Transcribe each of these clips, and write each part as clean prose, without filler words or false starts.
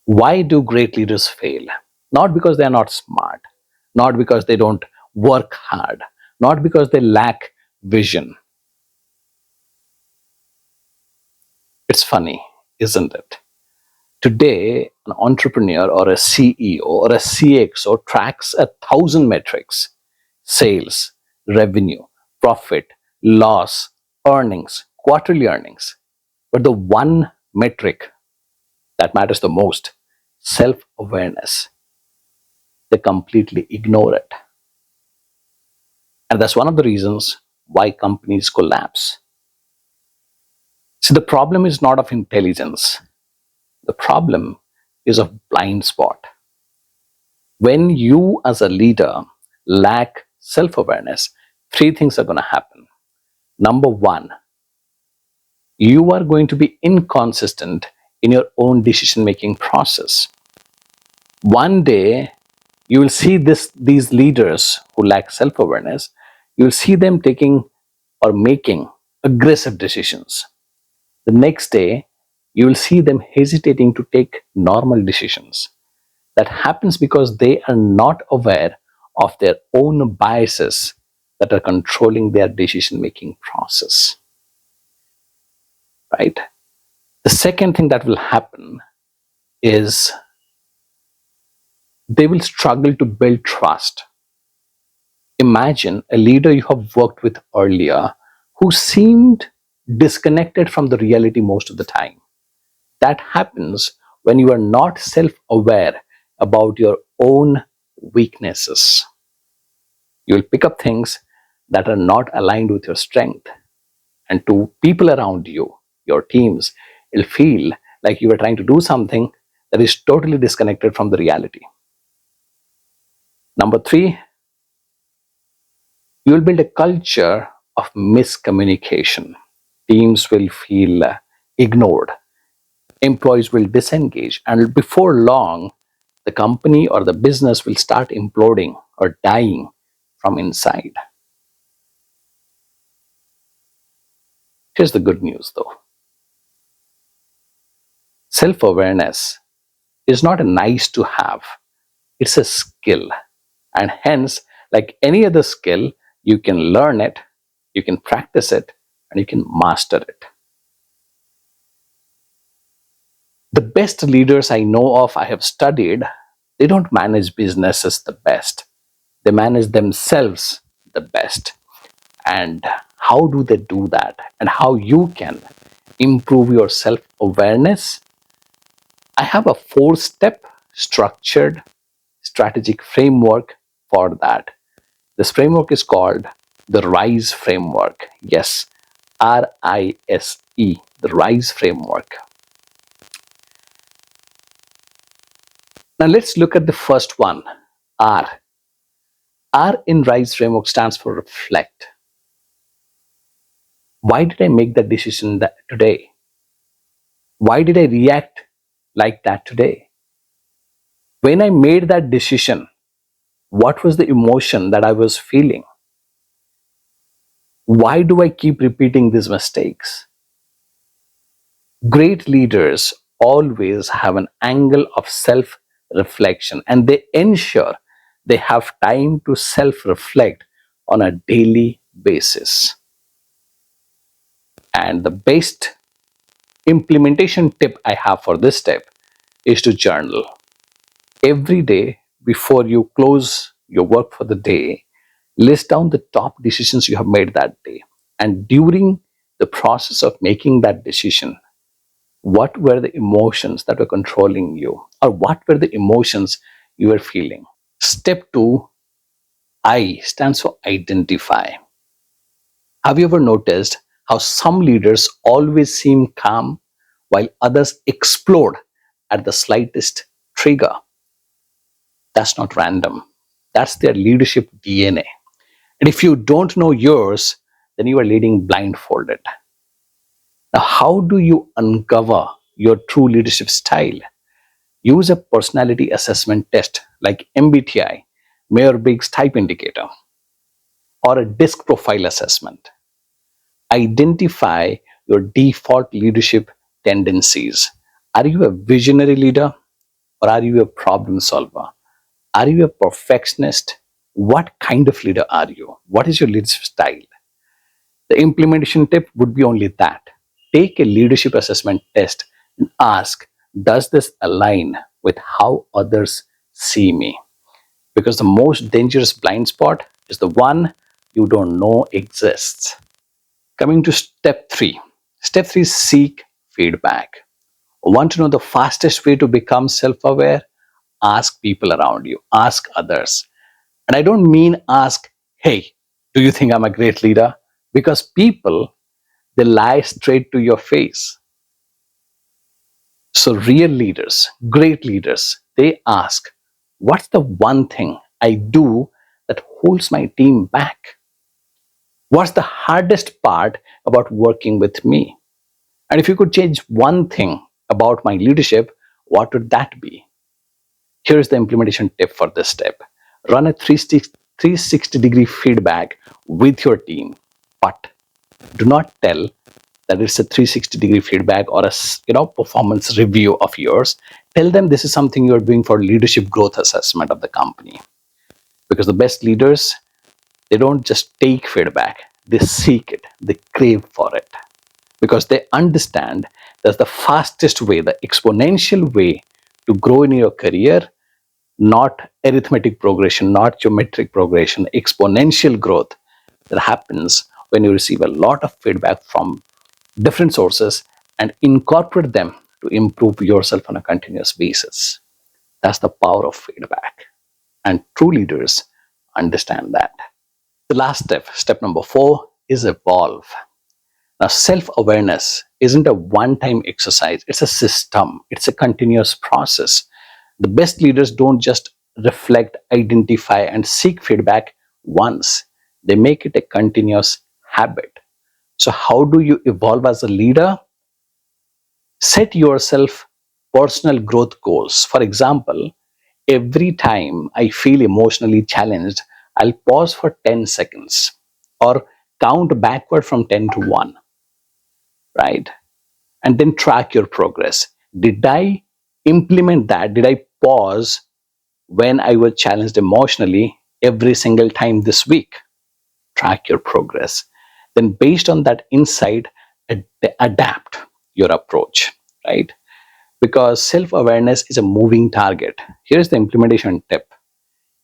Why do great leaders fail? Not because they are not smart, not because they don't work hard, not because they lack vision. It's funny, isn't it? Today, an entrepreneur or a CEO or a CXO tracks 1,000 metrics: sales, revenue, profit, loss, earnings, quarterly earnings. But the one metric that matters the most, self awareness, they completely ignore it. And that's one of the reasons why companies collapse. See, the problem is not of intelligence, the problem is of blind spot. When you, as a leader, lack self awareness, three things are going to happen. Number one, you are going to be inconsistent in your own decision making process. One day, you will see these leaders who lack self awareness, you will see them taking or making aggressive decisions. The next day, you will see them hesitating to take normal decisions. That happens because they are not aware of their own biases that are controlling their decision making process. Right? The second thing that will happen is they will struggle to build trust. Imagine a leader you have worked with earlier who seemed disconnected from the reality most of the time. That happens when you are not self aware about your own weaknesses. You will pick up things that are not aligned with your strength. And to people around you, your teams, it'll feel like you are trying to do something that is totally disconnected from the reality. Number three, you will build a culture of miscommunication. Teams will feel ignored, employees will disengage, and before long, the company or the business will start imploding or dying from inside. Here's the good news though: self awareness is not a nice to have, it's a skill. And hence, like any other skill, you can learn it, you can practice it, and you can master it. The best leaders I know of, I have studied, they don't manage businesses the best, they manage themselves the best. And how do they do that? And how you can improve your self awareness? I have a 4-step structured strategic framework for that. This framework is called the RISE framework. Yes, RISE, the RISE framework. Now let's look at the first one, R. R in RISE framework stands for reflect. Why did I make that decision today? Why did I react like that today? When I made that decision, what was the emotion that I was feeling? Why do I keep repeating these mistakes? Great leaders always have an angle of self reflection, and they ensure they have time to self reflect on a daily basis. And the best implementation tip I have for this step is to journal. Every day before you close your work for the day, list down the top decisions you have made that day. And during the process of making that decision, what were the emotions that were controlling you? Or what were the emotions you were feeling? Step 2, I stands for identify. Have you ever noticed how some leaders always seem calm while others explode at the slightest trigger? That's not random. That's their leadership DNA. And if you don't know yours, then you are leading blindfolded. Now, how do you uncover your true leadership style? Use a personality assessment test like MBTI, Myers-Briggs Type Indicator, or a DISC profile assessment. Identify your default leadership tendencies. Are you a visionary leader? or are you a problem solver? Are you a perfectionist? What kind of leader are you? What is your leadership style? The implementation tip would be only that. Take a leadership assessment test and ask, does this align with how others see me? Because the most dangerous blind spot is the one you don't know exists. Coming to step three. Step three is seek feedback. Want to know the fastest way to become self aware? Ask people around you, ask others. And I don't mean ask, hey, do you think I'm a great leader? Because people, they lie straight to your face. So, real leaders, great leaders, they ask, what's the one thing I do that holds my team back? What's the hardest part about working with me? And if you could change one thing about my leadership, what would that be? Here is the implementation tip for this step. Run a 360-degree feedback with your team, but do not tell that it's a 360-degree feedback or a performance review of yours. Tell them this is something you're doing for leadership growth assessment of the company. Because the best leaders, they don't just take feedback, they seek it, they crave for it. Because they understand that's the fastest way, the exponential way to grow in your career, not arithmetic progression, not geometric progression, exponential growth that happens when you receive a lot of feedback from different sources and incorporate them to improve yourself on a continuous basis. That's the power of feedback. And true leaders understand that. The last step, step number 4, is evolve. Now, self awareness isn't a one time exercise, it's a system, it's a continuous process. The best leaders don't just reflect, identify, and seek feedback once, they make it a continuous habit. So, how do you evolve as a leader? Set yourself personal growth goals. For example, every time I feel emotionally challenged, I'll pause for 10 seconds or count backward from 10 to 1, right? And then track your progress. Did I implement that? Did I pause when I was challenged emotionally every single time this week? Track your progress. Then, based on that insight, adapt your approach, right? Because self awareness is a moving target. Here's the implementation tip.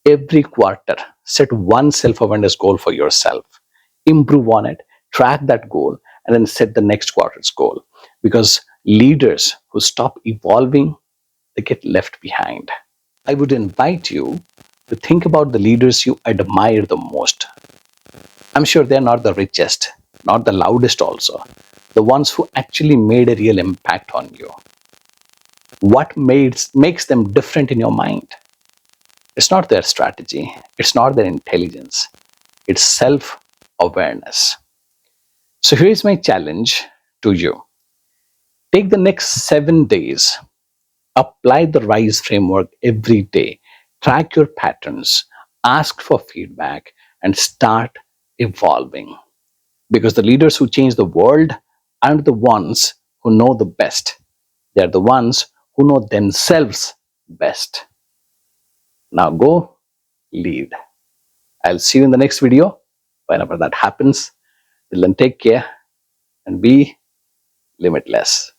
Every quarter, set one self awareness goal for yourself, improve on it, track that goal, and then set the next quarter's goal. Because leaders who stop evolving, they get left behind. I would invite you to think about the leaders you admire the most. I'm sure they're not the richest, not the loudest, also, the ones who actually made a real impact on you. What makes them different in your mind? It's not their strategy, it's not their intelligence, it's self awareness. So here's my challenge to you. Take the next 7 days, apply the RISE framework every day, track your patterns, ask for feedback, and start evolving. Because the leaders who change the world aren't the ones who know the best, they're the ones who know themselves best. Now go lead. I'll see you in the next video whenever that happens. Till then, take care and be limitless.